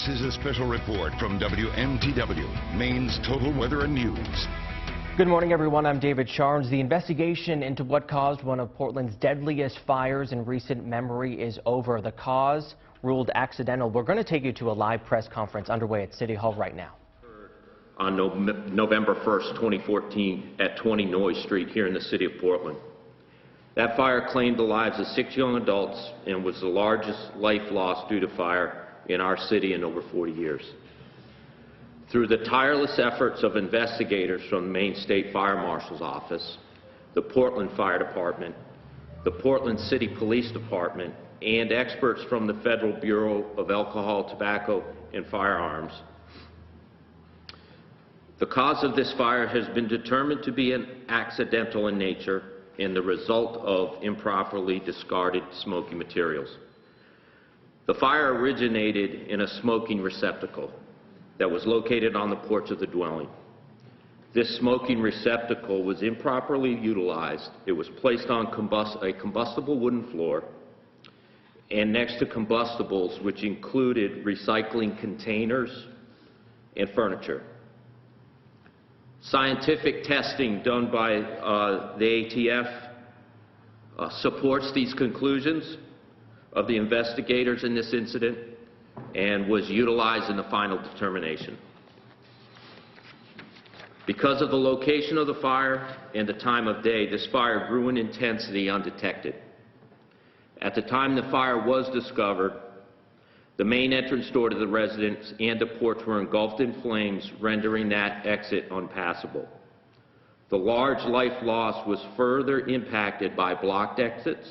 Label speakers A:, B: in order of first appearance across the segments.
A: This is a special report from WMTW, Maine's Total Weather and News.
B: Good morning, everyone. I'm David Charnes. The investigation into what caused one of Portland's deadliest fires in recent memory is over. The cause ruled accidental. We're going to take you to a live press conference underway at City Hall right now.
C: On November 1st, 2014, at 20 Noyes Street here in the city of Portland. That fire claimed the lives of 6 young adults and was the largest life loss due to fire in our city in over 40 years. Through the tireless efforts of investigators from the Maine State Fire Marshal's Office, the Portland Fire Department, the Portland City Police Department, and experts from the Federal Bureau of Alcohol, Tobacco, and Firearms, the cause of this fire has been determined to be accidental in nature and the result of improperly discarded smoking materials. The fire originated in a smoking receptacle that was located on the porch of the dwelling. This smoking receptacle was improperly utilized. It was placed on a combustible wooden floor and next to combustibles, which included recycling containers and furniture. Scientific testing done by the ATF supports these conclusions of the investigators in this incident and was utilized in the final determination. Because of the location of the fire and the time of day, this fire grew in intensity undetected. At the time the fire was discovered, the main entrance door to the residence and the porch were engulfed in flames, rendering that exit unpassable. The large life loss was further impacted by blocked exits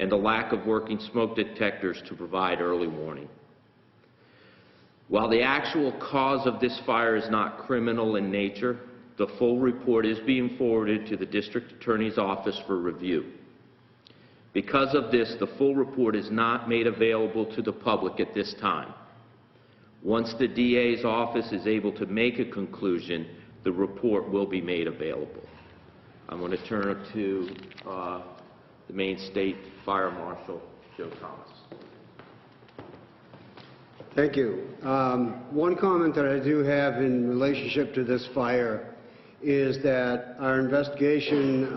C: and the lack of working smoke detectors to provide early warning. While the actual cause of this fire is not criminal in nature, the full report is being forwarded to the District Attorney's Office for review. Because of this, the full report is not made available to the public at this time. Once the DA's office is able to make a conclusion, the report will be made available. I'm going to turn it to the Maine State Fire Marshal, Joe Thomas.
D: Thank you. One comment that I do have in relationship to this fire is that our investigation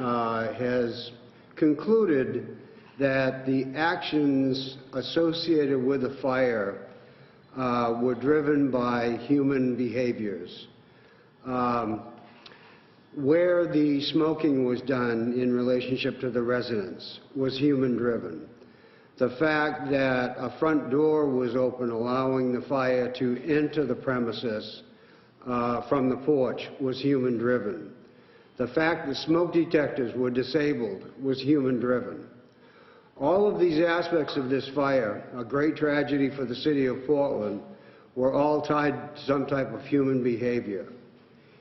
D: has concluded that the actions associated with the fire were driven by human behaviors. Where the smoking was done in relationship to the residents was human-driven. The fact that a front door was open, allowing the fire to enter the premises from the porch, was human-driven. The fact that smoke detectors were disabled was human-driven. All of these aspects of this fire, a great tragedy for the city of Portland, were all tied to some type of human behavior.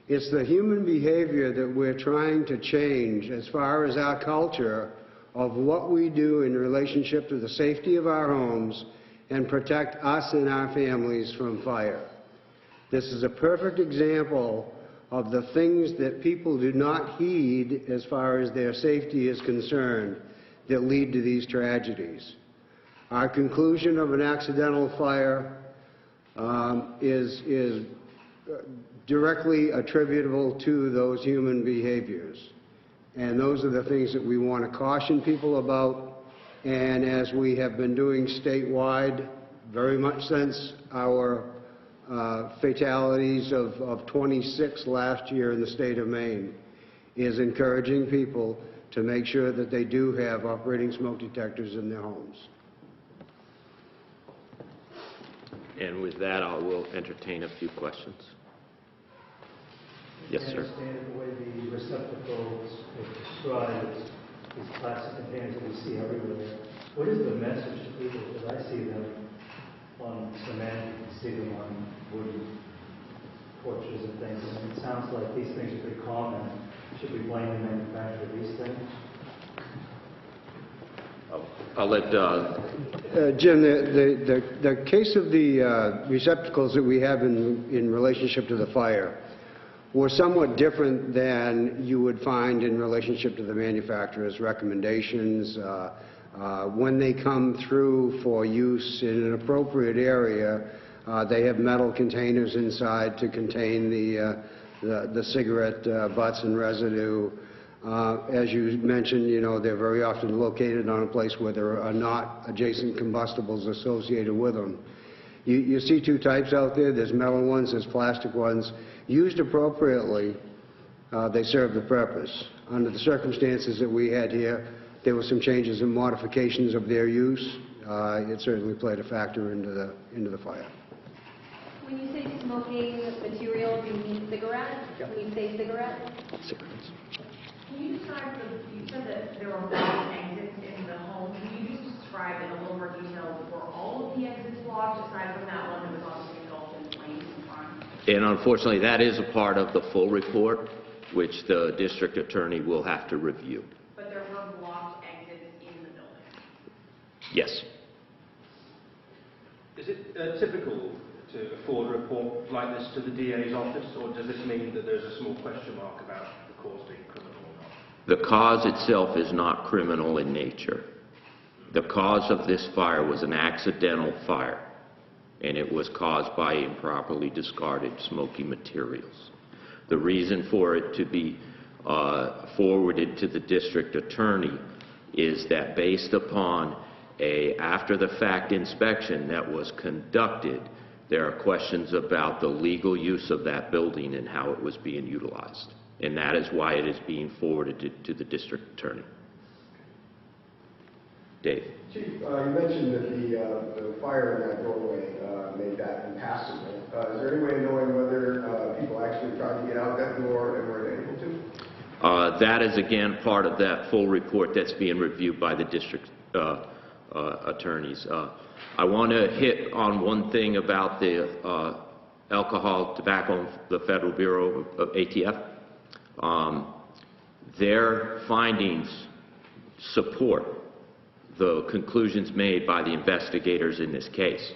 D: It's the human behavior that we're trying to change as far as our culture of what we do in relationship to the safety of our homes and protect us and our families from fire. This is a perfect example of the things that people do not heed as far as their safety is concerned that lead to these tragedies. Our conclusion of an accidental fire is directly attributable to those human behaviors. And those are the things that we want to caution people about. And as we have been doing statewide, very much since our fatalities of 26 last year in the state of Maine, is encouraging people to make sure that they do have operating smoke detectors in their homes.
C: And with that, I will entertain a few questions. Yes, sir.
E: I understand the way the receptacles are described, these plastic containers that we see everywhere. What is the message to people? Because I see them on cement, you can see them on wooden porches and things. And it sounds like these things are pretty common. Should we blame the manufacturer of these things?
C: I'll let
D: Jim, the case of the receptacles that we have in relationship to the fire were somewhat different than you would find in relationship to the manufacturer's recommendations. When they come through for use in an appropriate area, They have metal containers inside to contain the cigarette butts and residue. As you mentioned, you know, they're very often located on a place where there are not adjacent combustibles associated with them. You see two types out there. There's metal ones, there's plastic ones. Used appropriately, they serve the purpose. Under the circumstances that we had here, there were some changes and modifications of their use. It certainly played a factor into the fire.
F: When you say smoking material, do you mean cigarettes?
D: Yep.
F: When you say cigarettes?
D: Cigarettes.
G: Can you describe, you said that there were blocked exits in the home. Can you just describe in a little more detail, were all of the exits blocked aside from that one that was obviously engulfed in flames in front?
C: And unfortunately, that is a part of the full report, which the district attorney will have to review.
G: But there were blocked exits in the building?
C: Yes.
H: Is it typical to forward a report like this to the DA's office, or does this mean that there's a small question mark about the cause being criminal or not?
C: The cause itself is not criminal in nature. The cause of this fire was an accidental fire, and it was caused by improperly discarded smoky materials. The reason for it to be forwarded to the district attorney is that based upon a after-the-fact inspection that was conducted, there are questions about the legal use of that building and how it was being utilized. And that is why it is being forwarded to the district attorney. Dave.
I: Chief, you mentioned that the fire in that doorway made that impassable. Is there any way of knowing whether people actually tried to get out that door and were able to?
C: That is, again, part of that full report that's being reviewed by the district attorneys. I want to hit on one thing about the alcohol, tobacco, the Federal Bureau of ATF. Their findings support the conclusions made by the investigators in this case.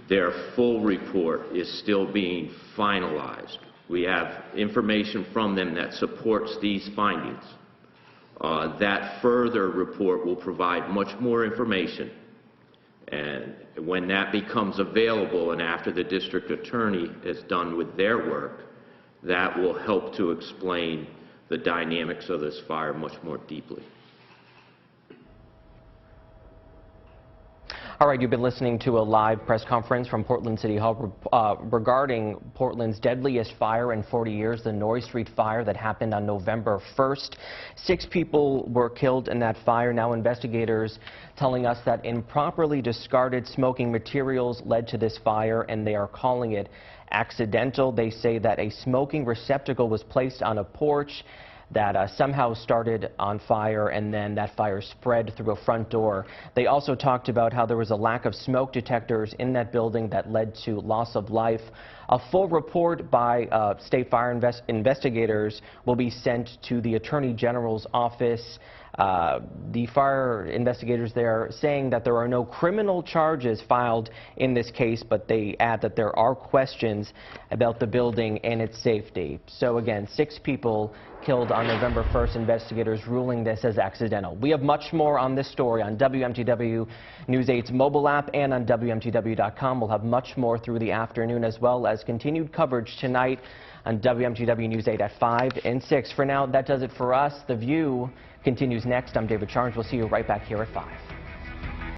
C: Their full report is still being finalized. We have information from them that supports these findings. That further report will provide much more information, and when that becomes available and after the district attorney is done with their work, that will help to explain the dynamics of this fire much more deeply.
B: All right, you've been listening to a live press conference from Portland City Hall regarding Portland's deadliest fire in 40 years, the Noyes Street fire that happened on November 1st. 6 people were killed in that fire. Now investigators telling us that improperly discarded smoking materials led to this fire, and they are calling it accidental. They say that a smoking receptacle was placed on a porch that somehow started on fire, and then that fire spread through a front door. They also talked about how there was a lack of smoke detectors in that building that led to loss of life. A full report by state fire investigators will be sent to the Attorney General's office. The fire investigators there saying that there are no criminal charges filed in this case, but they add that there are questions about the building and its safety. So again, 6 people killed on November 1st, investigators ruling this as accidental. We have much more on this story on WMTW News 8's mobile app and on WMTW.com. We'll have much more through the afternoon, as well as continued coverage tonight on WMTW News 8 at 5 and 6. For now, that does it for us. The View continues next. I'm David Charnes. We'll see you right back here at 5.